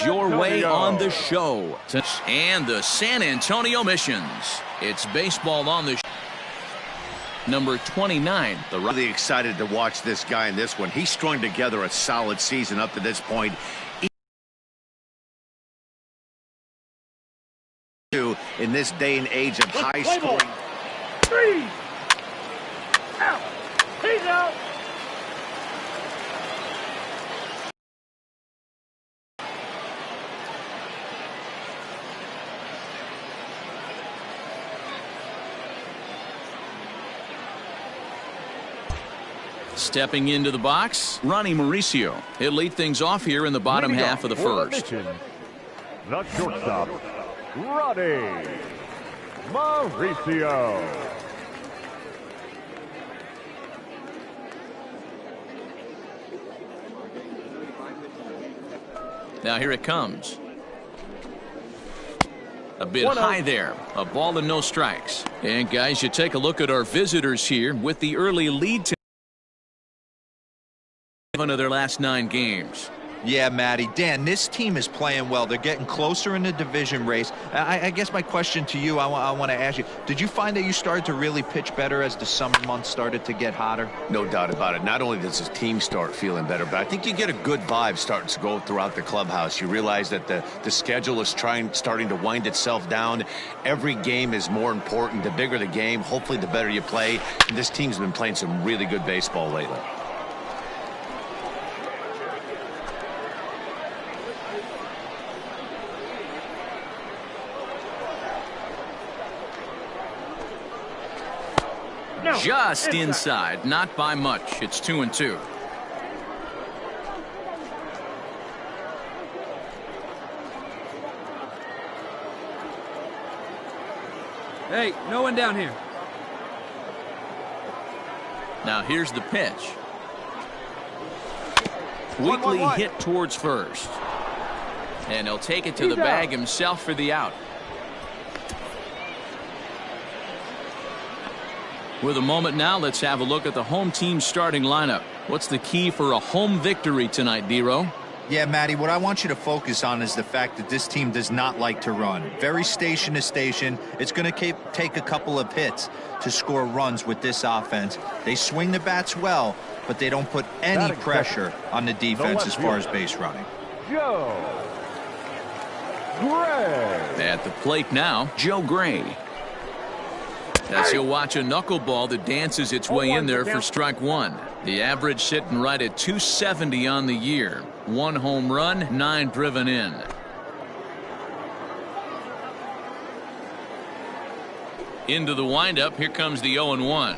Your way on the show. And the San Antonio Missions. It's baseball on the show. Number 29. Really excited to watch this guy in this one. He strung together a solid season up to this point. In this day and age of high scoring. 3 out. He's out. Stepping into the box, Ronnie Mauricio. He'll lead things off here in the bottom half of the first. The shortstop, Ronnie Mauricio. Now here it comes. A bit high there. A ball and no strikes. And guys, you take a look at our visitors here with the early lead. One of their last 9 games. Yeah, Matty. Dan, this team is playing well. They're getting closer in the division race. I guess my question to you, I want to ask you, did you find that you started to really pitch better as the summer months started to get hotter? No doubt about it. Not only does his team start feeling better, but I think you get a good vibe starting to go throughout the clubhouse. You realize that the schedule is starting to wind itself down. Every game is more important. The bigger the game, hopefully the better you play. And this team's been playing some really good baseball lately. Just inside, not by much. It's 2-2. Hey, no one down here. Now here's the pitch. Weakly hit towards first. And he'll take it to the bag himself for the out. With a moment now, let's have a look at the home team starting lineup. What's the key for a home victory tonight, D-Row? Yeah, Matty, what I want you to focus on is the fact that this team does not like to run. Very station to station. It's going to take a couple of hits to score runs with this offense. They swing the bats well, but they don't put any pressure on the defense as far as base running. Joe Gray. At the plate now, Joe Gray. As he'll watch a knuckleball that dances its way in there for strike 1. The average sitting right at 270 on the year. 1 home run, 9 driven in. Into the windup, here comes the 0-1.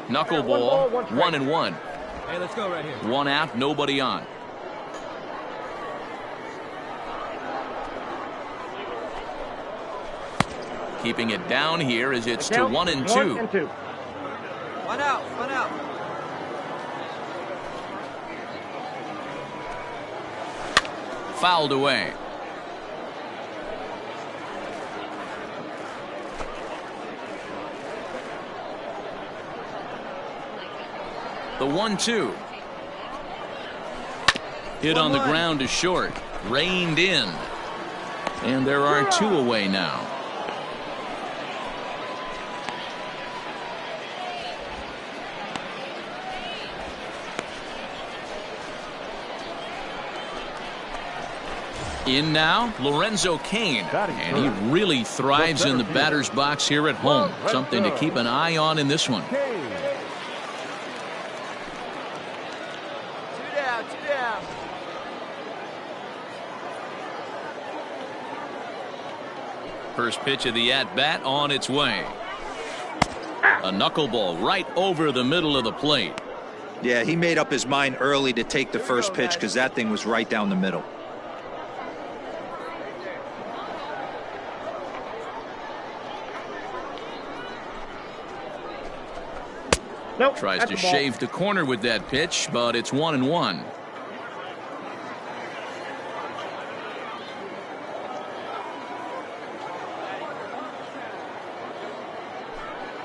Knuckleball, 1-1. Hey, let's go right here. 1 out, nobody on. Keeping it down here as it's to 1-2. 1-2. 1 out, 1 out. Fouled away. The 1-2. Hit on the ground to short. Reined in. And there are 2 away now. In now, Lorenzo Cain, and he really thrives in the batter's box here at home. Something to keep an eye on in this one. 2 down, 2 down. First pitch of the at-bat on its way. A knuckleball right over the middle of the plate. Yeah, he made up his mind early to take the first pitch because that thing was right down the middle. Nope, tries to shave the corner with that pitch, but it's 1-1.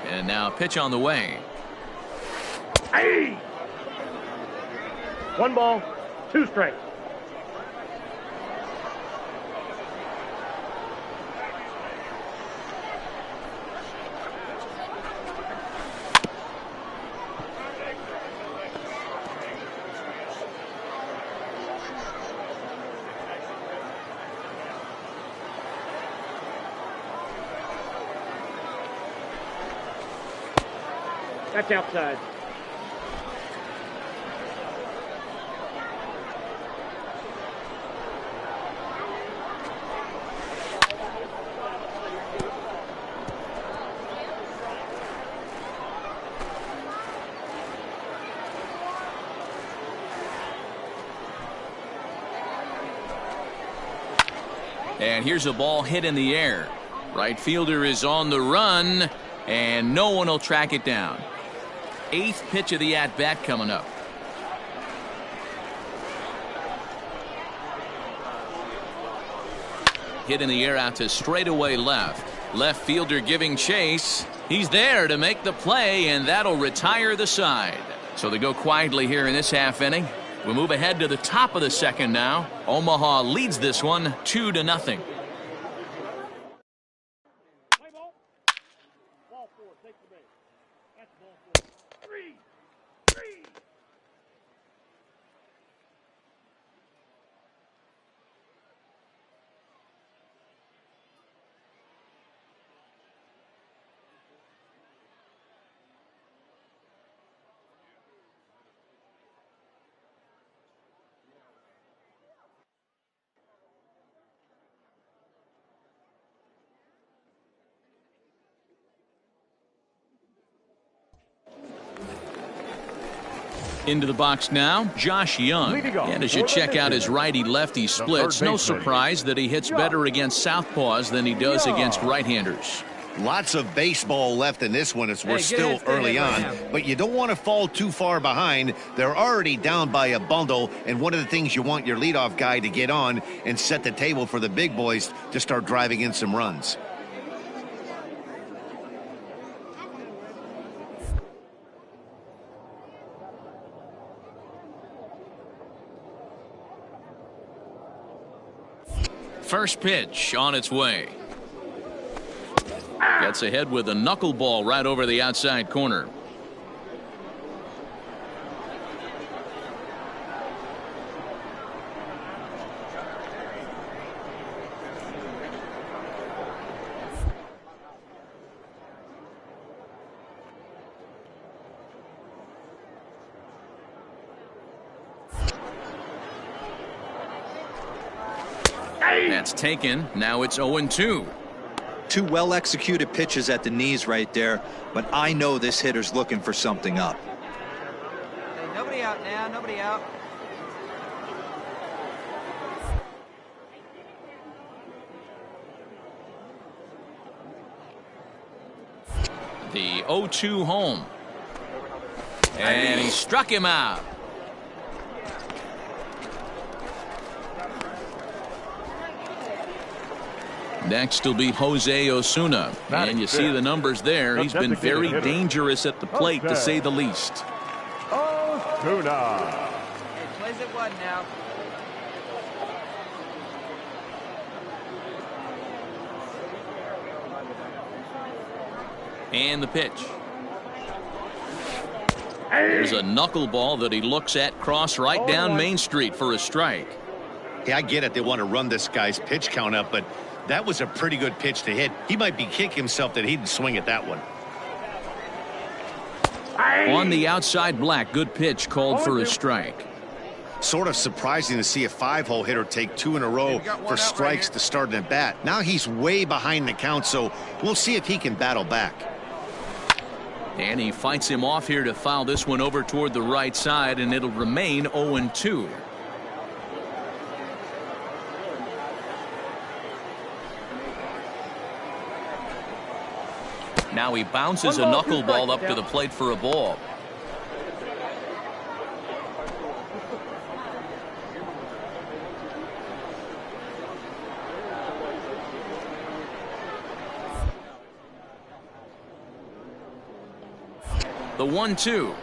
And now pitch on the way. Hey! 1 ball, 2 strikes. That's outside. And here's a ball hit in the air. Right fielder is on the run, and no one will track it down. 8th pitch of the at-bat coming up. Hit in the air out to straightaway left. Left fielder giving chase. He's there to make the play, and that'll retire the side. So they go quietly here in this half inning. We move ahead to the top of the second now. Omaha leads this one 2-0. Into the box now, Josh Young. And as you check out his righty-lefty splits, no surprise that he hits better against southpaws than he does against right-handers. Lots of baseball left in this one as we're still early on, but you don't want to fall too far behind. They're already down by a bundle, and one of the things you want your leadoff guy to get on and set the table for the big boys to start driving in some runs. First pitch on its way. Gets ahead with a knuckleball right over the outside corner. That's taken. Now it's 0-2. Two well-executed pitches at the knees right there, but I know this hitter's looking for something up. Hey, nobody out now, nobody out. The 0-2 home. And he struck him out. Next will be Jose Osuna. And you see the numbers there. He's been very dangerous at the plate, to say the least. Osuna. Hey, plays at one now. And the pitch. There's a knuckleball that he looks at cross right down Main Street for a strike. Yeah, I get it. They want to run this guy's pitch count up, but that was a pretty good pitch to hit. He might be kicking himself that he didn't swing at that one. On the outside black, good pitch called for a strike. Sort of surprising to see a 5-hole hitter take 2 in a row for strikes to start an at bat. Now he's way behind the count, so we'll see if he can battle back. And he fights him off here to foul this one over toward the right side, and it'll remain 0-2. Now he bounces a knuckleball up to the plate for a ball. The 1-2.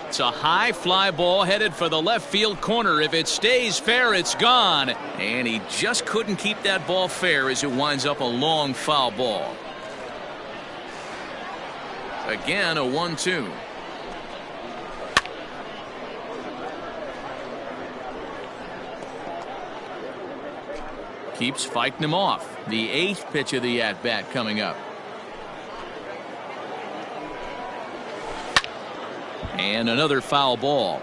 It's a high fly ball headed for the left field corner. If it stays fair, it's gone. And he just couldn't keep that ball fair as it winds up a long foul ball. Again, a 1-2. Keeps fighting him off. The 8th pitch of the at-bat coming up. And another foul ball.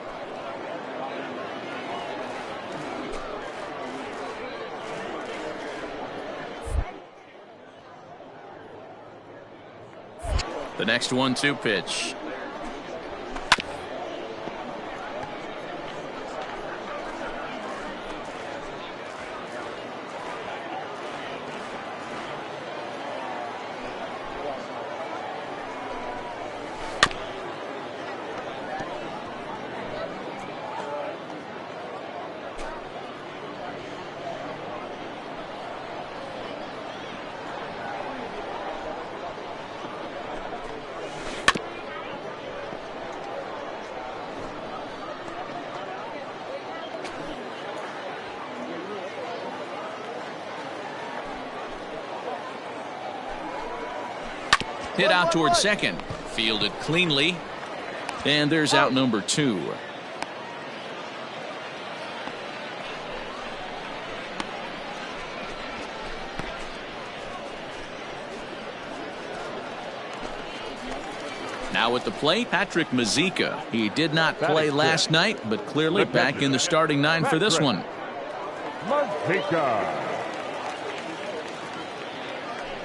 The next 1-2 pitch. Hit out towards second. Fielded cleanly. And there's out number 2. Now at the plate, Patrick Mazika. He did not play last night, but clearly back in the starting 9 for this one. Mazika.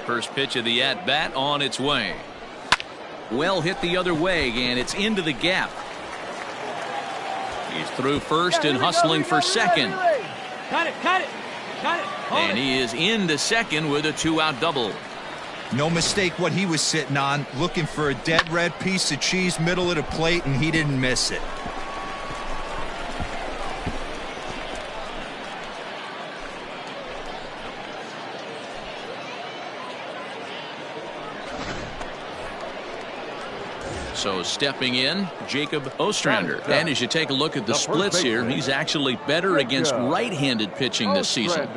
First pitch of the at-bat on its way. Well hit the other way, and it's into the gap. He's through first and hustling for second. Cut it. And he is into second with a 2-out double. No mistake what he was sitting on, looking for a dead red piece of cheese middle of the plate, and he didn't miss it. So stepping in, Jacob Ostrander. And as you take a look at the splits here, he's actually better against right-handed pitching this season.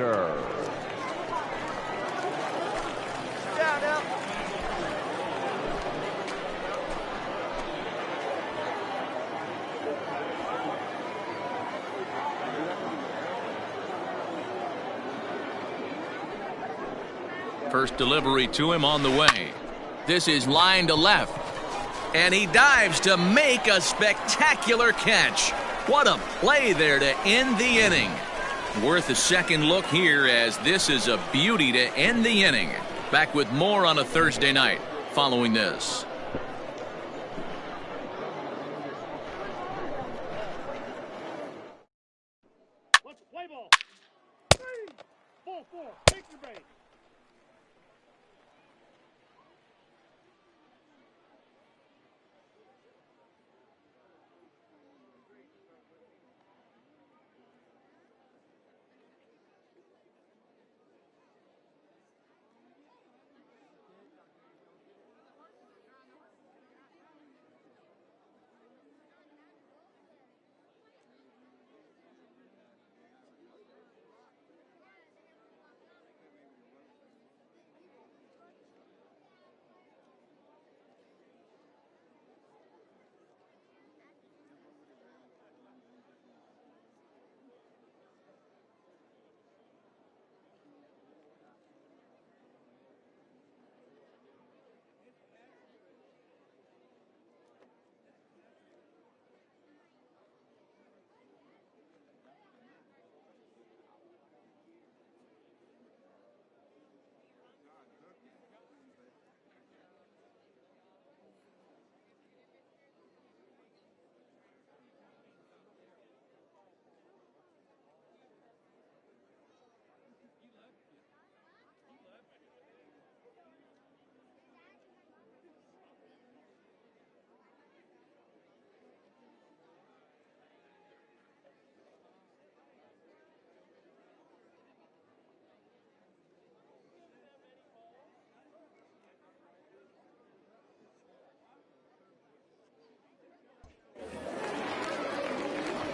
First delivery to him on the way. This is line to left. And he dives to make a spectacular catch. What a play there to end the inning. Worth a second look here, as this is a beauty to end the inning. Back with more on a Thursday night following this. Let's play ball. 3, 4, take your base.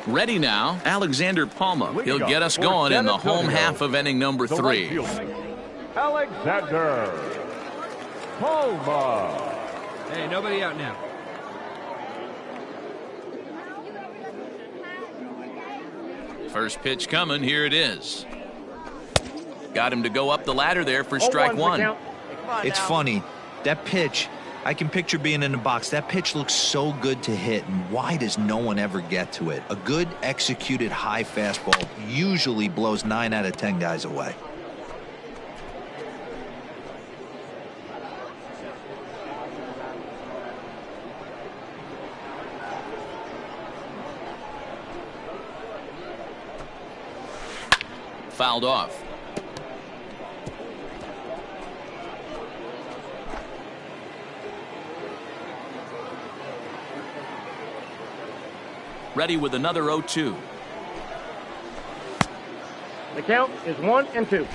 Ready now, Alexander Palma. He'll get us going in the home half of inning number 3. Alexander Palma. Hey, nobody out now. First pitch coming. Here it is. Got him to go up the ladder there for 0-1's strike the one. count. Come on It's now. funny. That pitch, I can picture being in the box. That pitch looks so good to hit, and why does no one ever get to it? A good executed high fastball usually blows 9 out of 10 guys away. Fouled off. Ready with another 0-2. The count is 1-2.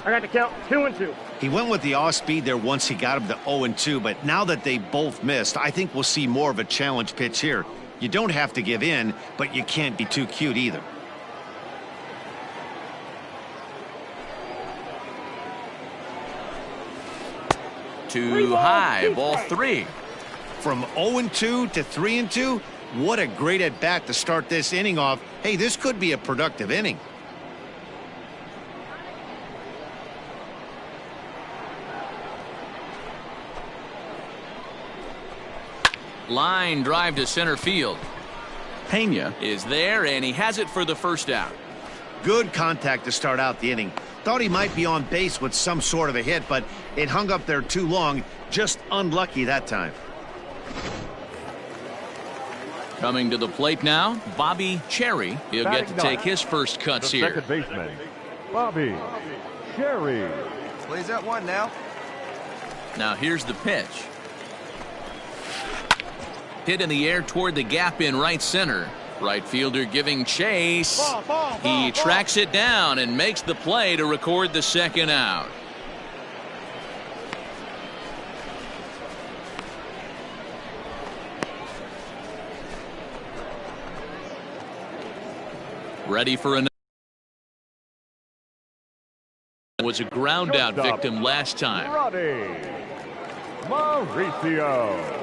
I got the count 2-2. He went with the off speed there once he got him to 0-2, but now that they both missed, I think we'll see more of a challenge pitch here. You don't have to give in, but you can't be too cute either. Too high. Ball 3. From 0-2 to 3-2, what a great at-bat to start this inning off. Hey, this could be a productive inning. Line drive to center field. Pena is there, and he has it for the first out. Good contact to start out the inning. Thought he might be on base with some sort of a hit, but it hung up there too long. Just unlucky that time. Coming to the plate now, Bobby Cherry. He'll get to take his first cuts The here. second baseman, Bobby Cherry. Plays at 1 now. Now here's the pitch. Hit in the air toward the gap in right center. Right fielder giving chase. He tracks it down and makes the play to record the second out. Ready for another. Was a ground out victim last time. Roddy Mauricio.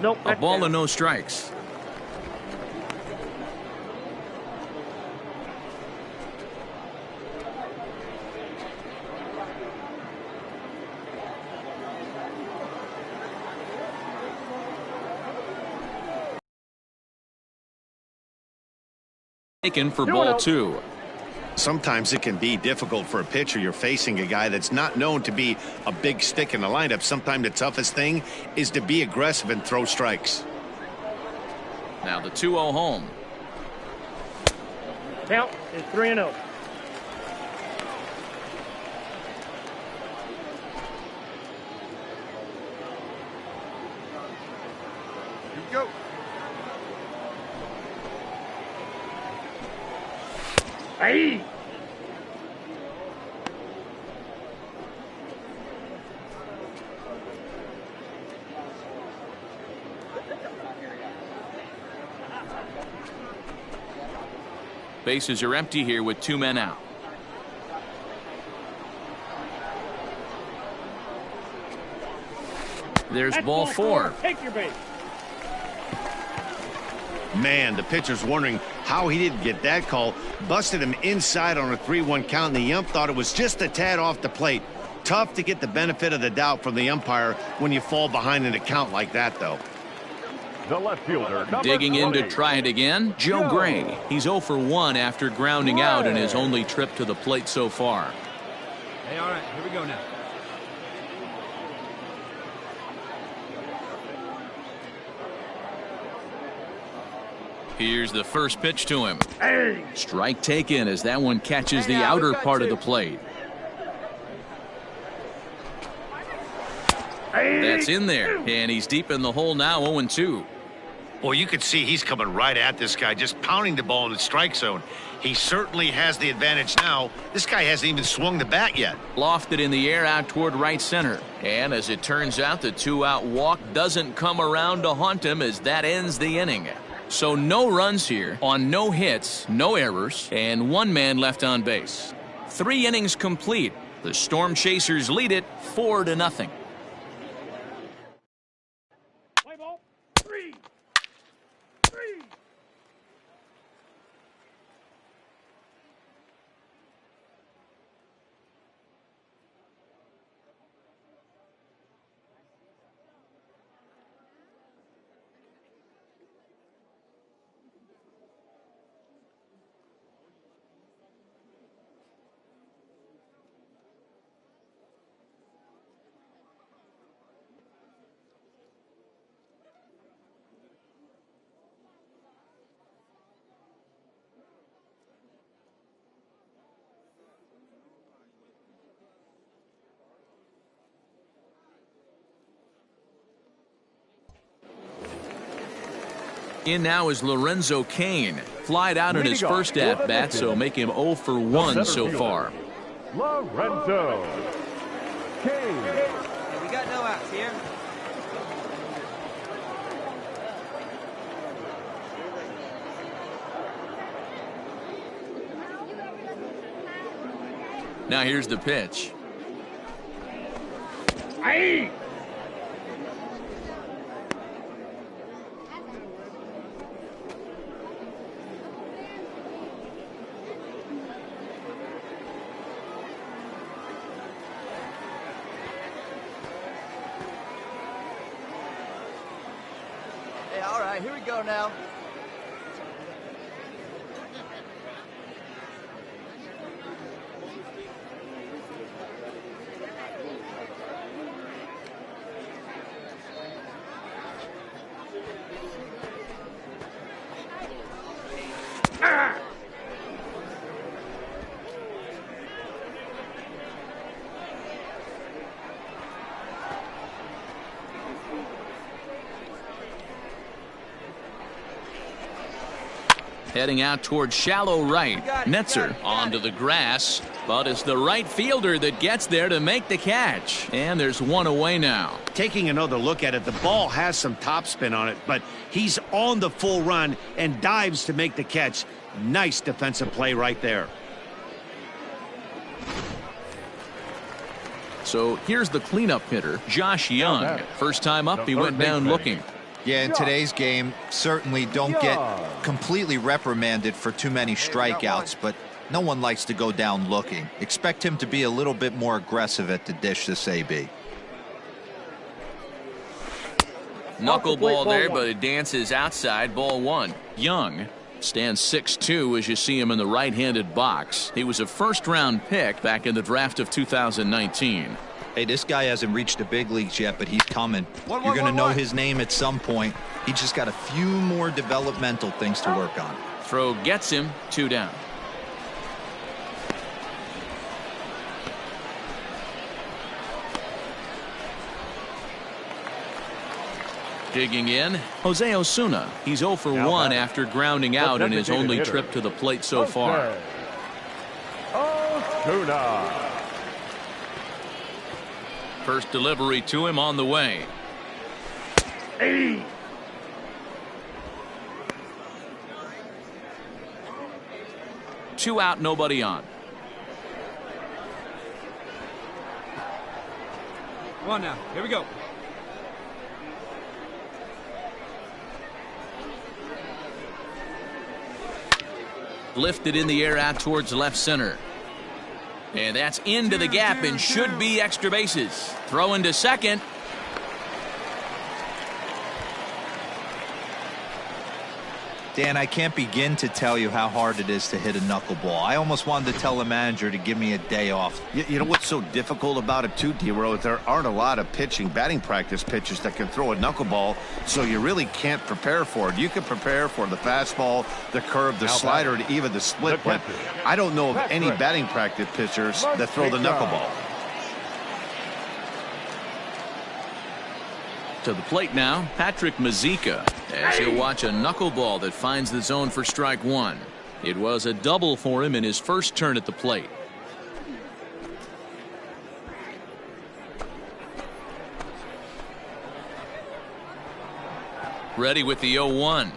Nope. A ball and no strikes. Taken for ball 2. Sometimes it can be difficult for a pitcher. You're facing a guy that's not known to be a big stick in the lineup. Sometimes the toughest thing is to be aggressive and throw strikes. Now the 2-0 home. Count is 3-0. Go. Hey! Bases are empty here with 2 men out. There's That's ball 4. Take your base. Man, the pitcher's wondering how he didn't get that call. Busted him inside on a 3-1 count, and the ump thought it was just a tad off the plate. Tough to get the benefit of the doubt from the umpire when you fall behind in a count like that, though. The left fielder, number Digging in 20. to try it again, Joe Gray. He's 0 for 1 after grounding out in his only trip to the plate so far. Hey, all right, here we go now. Here's the first pitch to him. Hey! Strike taken as that one catches the Hey, now, outer we've got part of 2. the plate. Hey! That's in there, and he's deep in the hole now, 0-2. Well, you could see he's coming right at this guy, just pounding the ball in the strike zone. He certainly has the advantage now. This guy hasn't even swung the bat yet. Lofted in the air out toward right center. And as it turns out, the 2-out walk doesn't come around to haunt him as that ends the inning. So no runs here on no hits, no errors, and 1 man left on base. 3 innings complete. The Storm Chasers lead it 4-0. Play ball. 3. In now is Lorenzo Cain. Flied out in his first at-bat, so make him 0 for 1 so far. Lorenzo Cain. Hey, we got no outs here. Now here's the pitch. Aye. Hey, all right, here we go now. Heading out towards shallow right. Netzer onto the grass, but it's the right fielder that gets there to make the catch. And there's 1 away now. Taking another look at it, the ball has some topspin on it, but he's on the full run and dives to make the catch. Nice defensive play right there. So here's the cleanup hitter, Josh Young. First time up, he went down looking. Yeah, in today's game, certainly don't get completely reprimanded for too many strikeouts, but no one likes to go down looking. Expect him to be a little bit more aggressive at the dish this AB. Knuckleball there, but it dances outside. Ball 1. Young stands 6'2" as you see him in the right-handed box. He was a first-round pick back in the draft of 2019. Hey, this guy hasn't reached the big leagues yet, but he's coming. You're going to know his name at some point. He just got a few more developmental things to work on. Throw gets him. 2 down. Digging in, Jose Osuna. He's 0 for 1 after grounding out in his only trip to the plate so far. Osuna. First delivery to him on the way. Hey. Two out, nobody on. Come on now, here we go. Lifted in the air out towards left center. And that's into the gap and should be extra bases. Throw into second. Dan, I can't begin to tell you how hard it is to hit a knuckleball. I almost wanted to tell the manager to give me a day off. You know what's so difficult about it too, D-Row? There aren't a lot of batting practice pitchers that can throw a knuckleball, so you really can't prepare for it. You can prepare for the fastball, the curve, the slider, and even the split, but I don't know of any batting practice pitchers that throw the knuckleball. To the plate now, Patrick Mazeika. As he'll watch a knuckleball that finds the zone for strike one. It was a double for him in his first turn at the plate. Ready with the 0-1.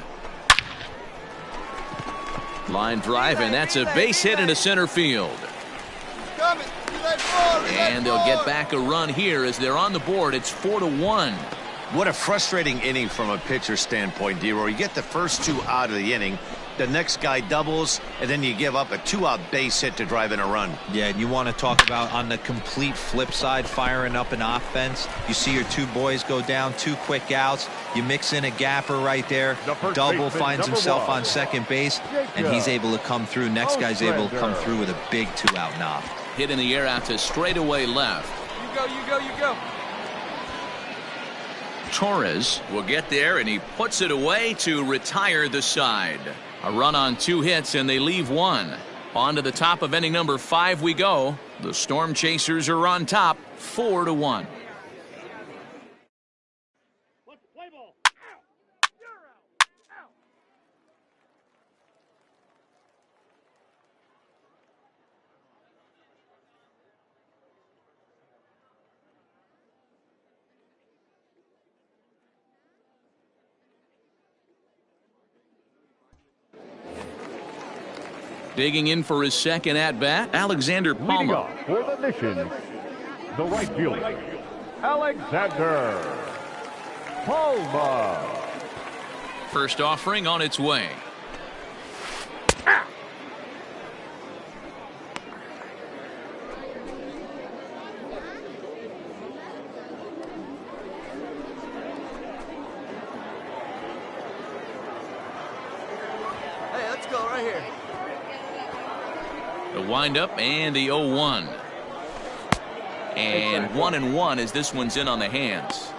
Line drive, and that's a base hit into center field. And they'll get back a run here as they're on the board. It's 4-1. What a frustrating inning from a pitcher standpoint, D-Roy. You get the first two out of the inning, the next guy doubles, and then you give up a two-out base hit to drive in a run. Yeah, and you want to talk about on the complete flip side, firing up an offense. You see your two boys go down, 2 quick outs. You mix in a gapper right there. Double finds himself on second base, and he's able to come through. Next guy's able to come through with a big 2-out knock. Hit in the air out to straightaway left. You go, you go, you go. Torres will get there, and he puts it away to retire the side. A run on 2 hits, and they leave 1. On to the top of inning number 5 we go. The Storm Chasers are on top, 4-1. Let's play ball. You're out. Digging in for his second at-bat, Alexander Leading Palma. off for the mission, the right fielder, Alexander Palma. First offering on its way. Hey, let's go right here. The windup and the 0-1. And 1-1 as this one's in on the hands.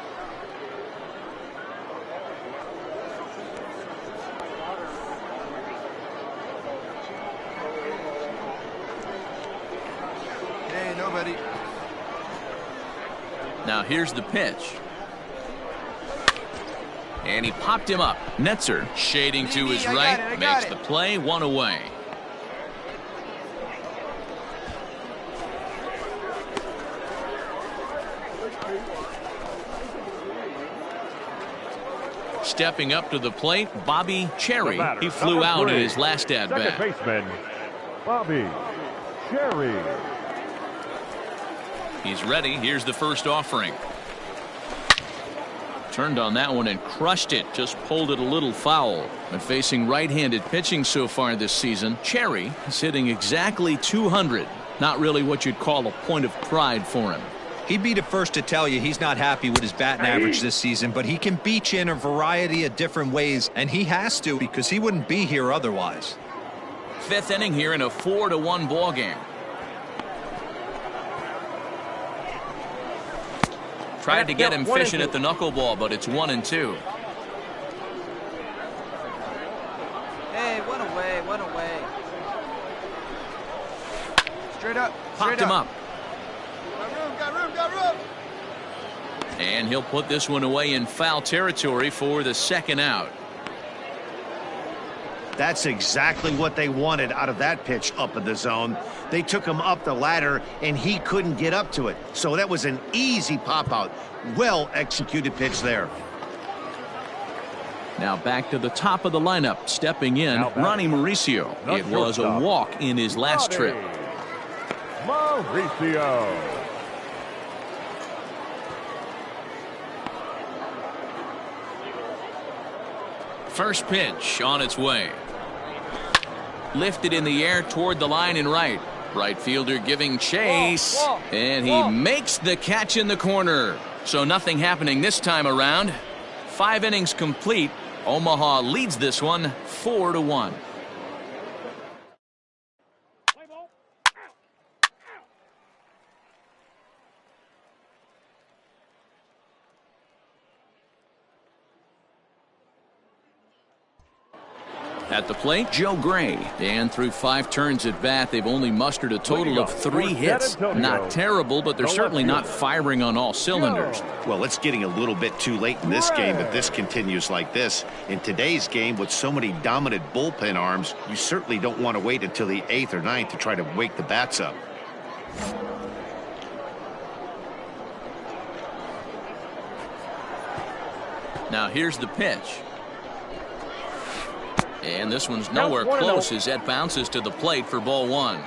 Hey, nobody. Now here's the pitch. And he popped him up. Netzer shading to his right, makes the play, 1 away. Stepping up to the plate, Bobby Cherry. He flew out in his last at-bat. Second baseman, Bobby Cherry. He's ready. Here's the first offering. Turned on that one and crushed it. Just pulled it a little foul. But facing right-handed pitching so far this season, Cherry is hitting exactly 200. Not really what you'd call a point of pride for him. He'd be the first to tell you he's not happy with his batting average this season, but he can beat you in a variety of different ways, and he has to because he wouldn't be here otherwise. 5th inning here in a 4-1 ball game. Tried to get him fishing at the knuckleball, but it's 1-2. Hey, one away. Straight up. Popped him up. Got room. And he'll put this one away in foul territory for the second out. That's exactly what they wanted out of that pitch up in the zone. They took him up the ladder, and he couldn't get up to it. So that was an easy pop-out. Well-executed pitch there. Now back to the top of the lineup. Stepping in, Ronnie Mauricio. It was a walk in his last trip. Mauricio. First pitch on its way. Lifted in the air toward the line and right. Right fielder giving chase. And he makes the catch in the corner. So nothing happening this time around. 5 innings complete. Omaha leads this one 4-1. Play ball. At the plate, Joe Gray. And through 5 turns at bat, they've only mustered a total of 3 hits. Not terrible, but they're certainly not firing on all cylinders. Well, it's getting a little bit too late in this game if this continues like this. In today's game, with so many dominant bullpen arms, you certainly don't want to wait until the 8th or 9th to try to wake the bats up. Now here's the pitch. And this one's nowhere close as that bounces to the plate for ball 1.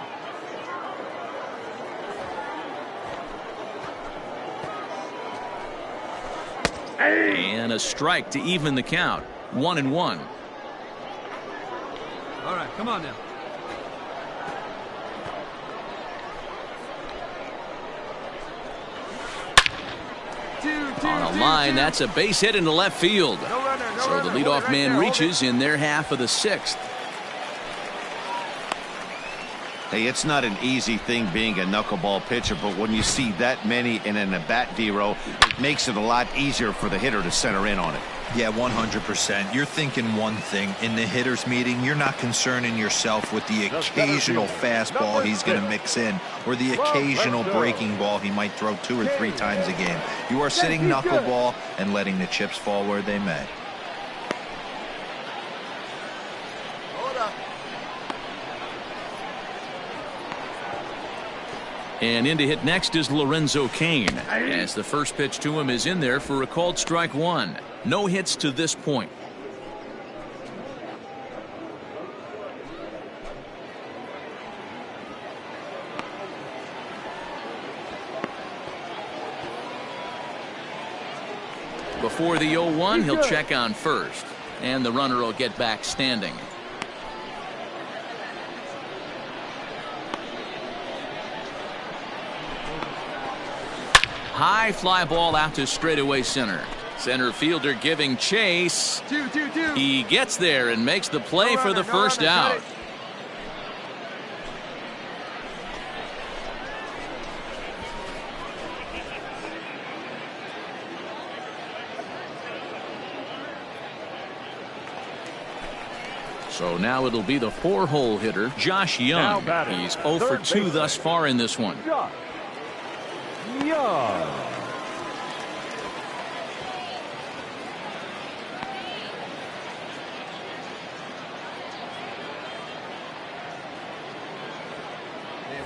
And a strike to even the count. 1-1. All right, come on now. On a line, that's a base hit into left field. So the leadoff man reaches in their half of the 6th. Hey, it's not an easy thing being a knuckleball pitcher, but when you see that many in an at-bat zero, it makes it a lot easier for the hitter to center in on it. Yeah, 100%. You're thinking one thing. In the hitters meeting, you're not concerning yourself with the occasional fastball he's going to mix in or the occasional breaking ball he might throw 2 or 3 times a game. You are sitting knuckleball and letting the chips fall where they may. And in to hit next is Lorenzo Cain, as the first pitch to him is in there for a called strike 1. No hits to this point. Before the 0-1, he'll check on first, and the runner will get back standing. High fly ball out to straightaway center. Center fielder giving chase. He gets there and makes the play for the first out. So now it'll be the 4-hole hitter, Josh Young. He's 0 for 2 thus far in this one. Young.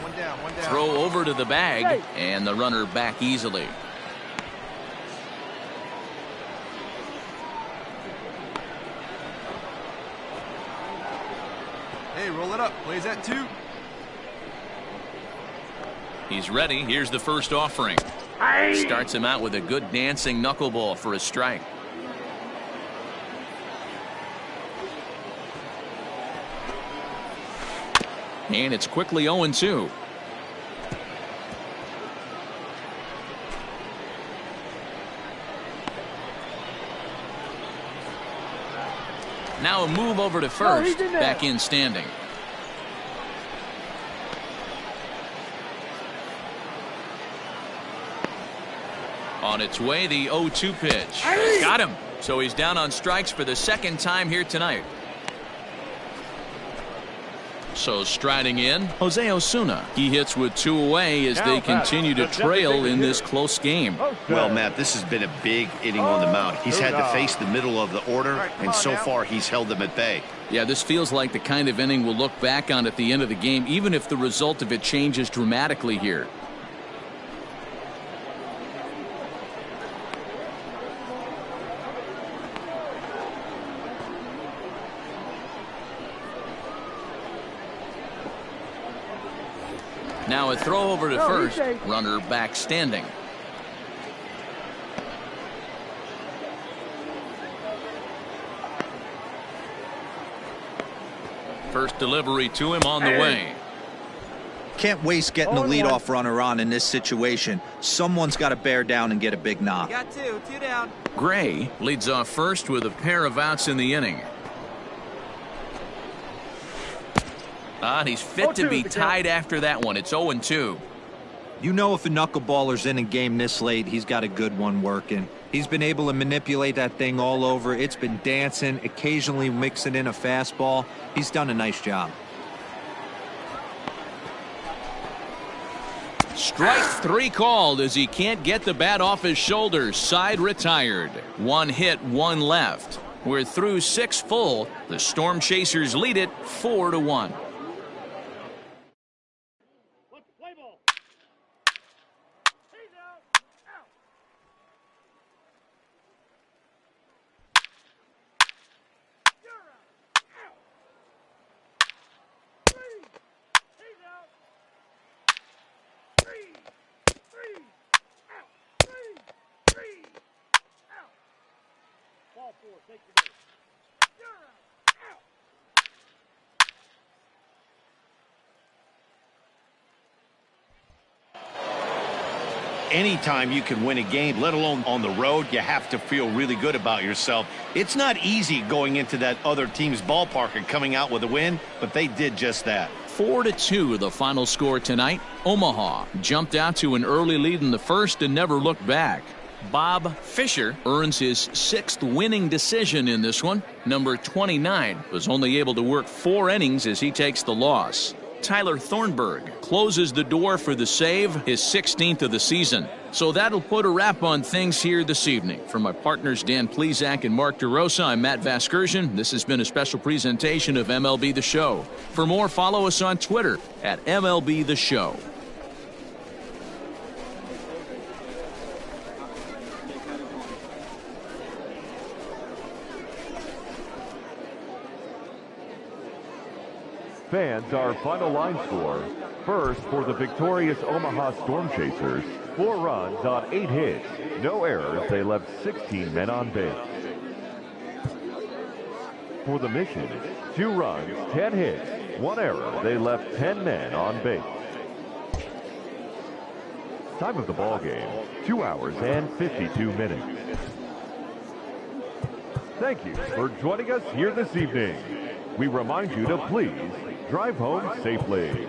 One down. Throw over to the bag, and the runner back easily. Hey, roll it up. Plays that 2. He's ready. Here's the first offering. Starts him out with a good dancing knuckleball for a strike. And it's quickly 0-2. Now a move over to first. Back in standing. On its way, the 0-2 pitch. Got him. So he's down on strikes for the second time here tonight. So striding in, Jose Osuna. He hits with 2 away as they continue to trail in this close game. Well, Matt, this has been a big inning on the mound. He's had to face the middle of the order, and so far he's held them at bay. Yeah, this feels like the kind of inning we'll look back on at the end of the game, even if the result of it changes dramatically here. Now a throw over to first. Runner back standing. First delivery to him on the way. Can't waste getting the leadoff runner on in this situation. Someone's got to bear down and get a big knock. Got 2 down. Gray leads off first with a pair of outs in the inning. He's fit to be tied after that one. It's 0-2. You know if a knuckleballer's in a game this late, he's got a good one working. He's been able to manipulate that thing all over. It's been dancing, occasionally mixing in a fastball. He's done a nice job. Strike 3 called as he can't get the bat off his shoulders. Side retired. 1 hit, 1 left. We're through 6 full. The Storm Chasers lead it 4-1. Let's play ball. He's out. Out. You're out. Out. 3. He's out. 3. 3. Out. 3. 3. Out. Ball 4. Take the base. You're out. Out. Anytime you can win a game, let alone on the road, you have to feel really good about yourself. It's not easy going into that other team's ballpark and coming out with a win, but they did just that. 4-2 the final score tonight. Omaha jumped out to an early lead in the first and never looked back. Bob Fisher earns his 6th winning decision in this one. Number 29 was only able to work 4 innings as he takes the loss. Tyler Thornburg closes the door for the save, his 16th of the season. So that'll put a wrap on things here this evening. For my partners Dan Plesac and Mark DeRosa, I'm Matt Vasgersian. This has been a special presentation of MLB The Show. For more, follow us on Twitter at MLB The Show. Fans, our final line score. First, for the victorious Omaha Storm Chasers, 4 runs on 8 hits. No errors. They left 16 men on base. For the Mission, 2 runs, 10 hits, 1 error. They left 10 men on base. Time of the ball game, 2 hours and 52 minutes. Thank you for joining us here this evening. We remind you to please drive home safely.